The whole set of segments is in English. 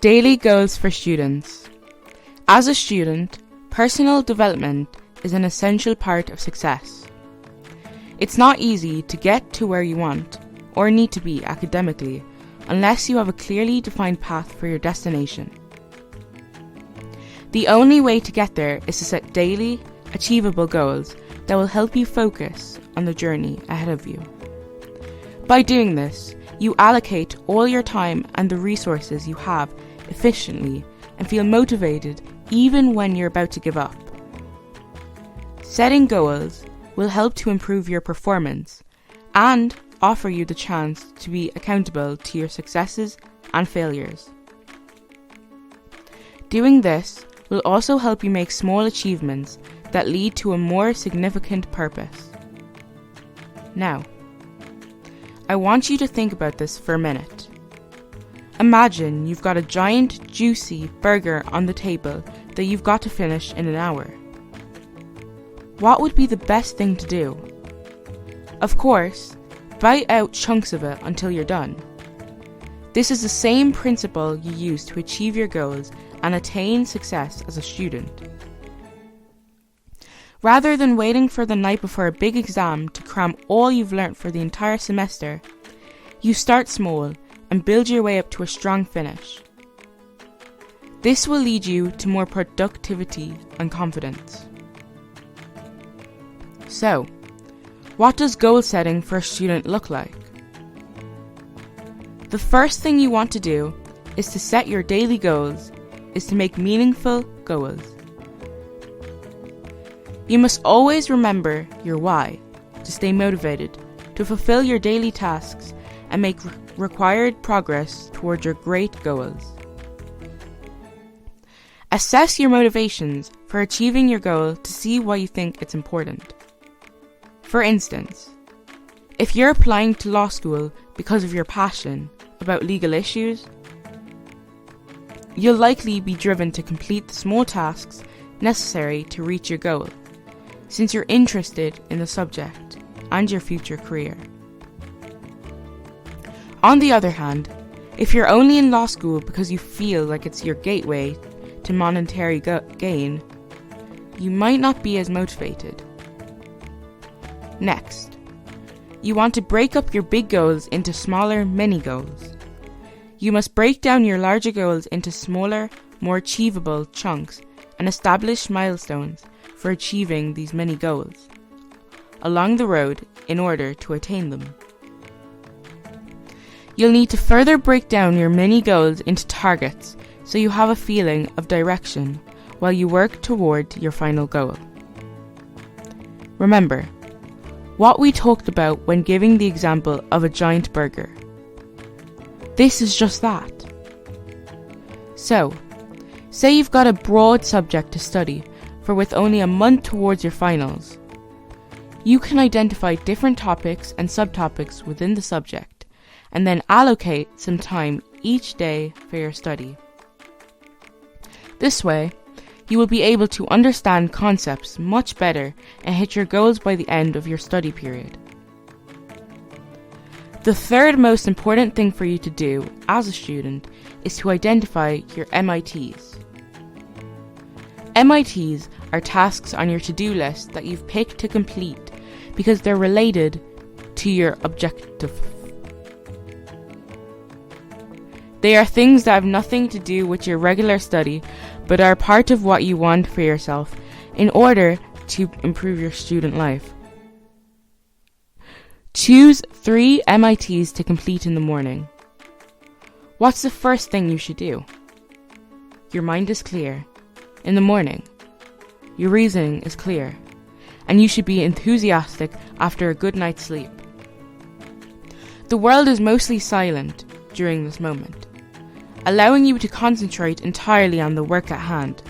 Daily goals for students. As a student, personal development is an essential part of success. It's not easy to get to where you want or need to be academically unless you have a clearly defined path for your destination. The only way to get there is to set daily, achievable goals that will help you focus on the journey ahead of you. By doing this, you allocate all your time and the resources you have efficiently and feel motivated even when you're about to give up. Setting goals will help to improve your performance and offer you the chance to be accountable to your successes and failures. Doing this will also help you make small achievements that lead to a more significant purpose. Now, I want you to think about this for a minute. Imagine you've got a giant, juicy burger on the table that you've got to finish in an hour. What would be the best thing to do? Of course, bite out chunks of it until you're done. This is the same principle you use to achieve your goals and attain success as a student. Rather than waiting for the night before a big exam to cram all you've learnt for the entire semester, you start small and build your way up to a strong finish. This will lead you to more productivity and confidence. So, what does goal setting for a student look like? The first thing you want to do is to set your daily goals, is to make meaningful goals. You must always remember your why to stay motivated, to fulfill your daily tasks and make required progress towards your great goals. Assess your motivations for achieving your goal to see why you think it's important. For instance, if you're applying to law school because of your passion about legal issues, you'll likely be driven to complete the small tasks necessary to reach your goal, since you're interested in the subject and your future career. On the other hand, if you're only in law school because you feel like it's your gateway to monetary gain, you might not be as motivated. Next, you want to break up your big goals into smaller mini goals. You must break down your larger goals into smaller, more achievable chunks and establish milestones for achieving these many goals along the road in order to attain them. You'll need to further break down your mini goals into targets so you have a feeling of direction while you work toward your final goal. Remember what we talked about when giving the example of a giant burger. This is just that. So, say you've got a broad subject to study for with only a month towards your finals. You can identify different topics and subtopics within the subject and then allocate some time each day for your study. This way, you will be able to understand concepts much better and hit your goals by the end of your study period. The third most important thing for you to do as a student is to identify your MITs. MITs are tasks on your to-do list that you've picked to complete because they're related to your objective. They are things that have nothing to do with your regular study, but are part of what you want for yourself in order to improve your student life. Choose 3 MITs to complete in the morning. What's the first thing you should do? Your mind is clear. In the morning, your reasoning is clear, and you should be enthusiastic after a good night's sleep. The world is mostly silent during this moment, allowing you to concentrate entirely on the work at hand.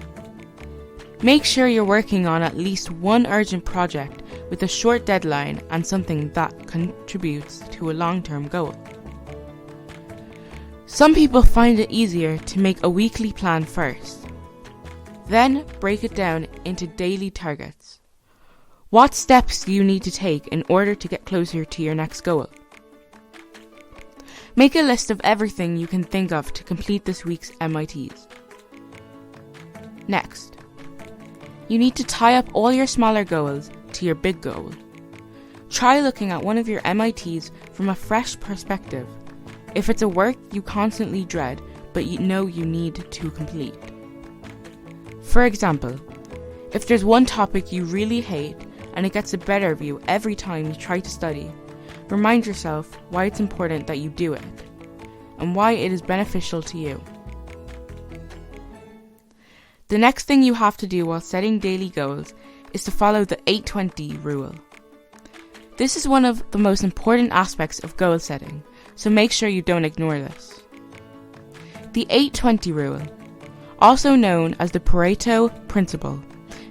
Make sure you're working on at least one urgent project with a short deadline and something that contributes to a long-term goal. Some people find it easier to make a weekly plan first, then break it down into daily targets. What steps do you need to take in order to get closer to your next goal? Make a list of everything you can think of to complete this week's MITs. Next, you need to tie up all your smaller goals to your big goal. Try looking at one of your MITs from a fresh perspective. If it's a work you constantly dread, but you know you need to complete. For example, if there's one topic you really hate and it gets a better of you every time you try to study, remind yourself why it's important that you do it and why it is beneficial to you. The next thing you have to do while setting daily goals is to follow the 8-20 rule. This is one of the most important aspects of goal setting, so make sure you don't ignore this. The 8-20 rule, also known as the Pareto principle,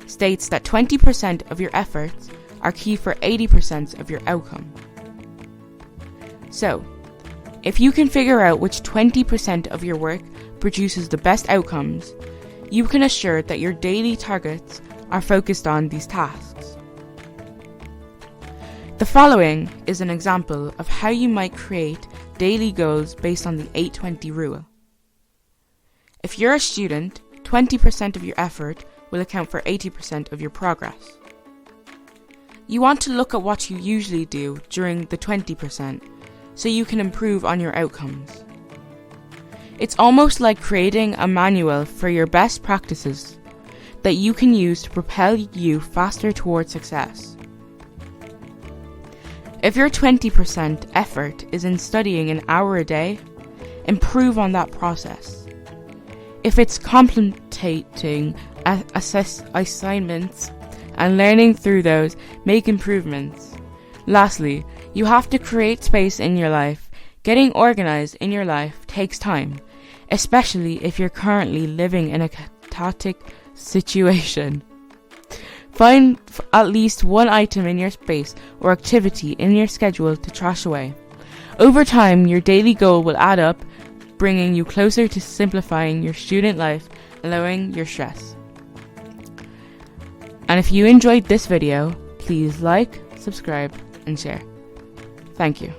states that 20% of your efforts are key for 80% of your outcome. So, if you can figure out which 20% of your work produces the best outcomes, you can assure that your daily targets are focused on these tasks. The following is an example of how you might create daily goals based on the 8-20 rule. If you're a student, 20% of your effort will account for 80% of your progress. You want to look at what you usually do during the 20% so you can improve on your outcomes. It's almost like creating a manual for your best practices that you can use to propel you faster towards success. If your 20% effort is in studying an hour a day, improve on that process. If it's completing assignments and learning through those, make improvements. Lastly, you have to create space in your life. Getting organized in your life takes time, especially if you're currently living in a chaotic situation. Find at least one item in your space or activity in your schedule to trash away. Over time, your daily goal will add up, bringing you closer to simplifying your student life and lowering your stress. And if you enjoyed this video, please like, subscribe, and share. Thank you.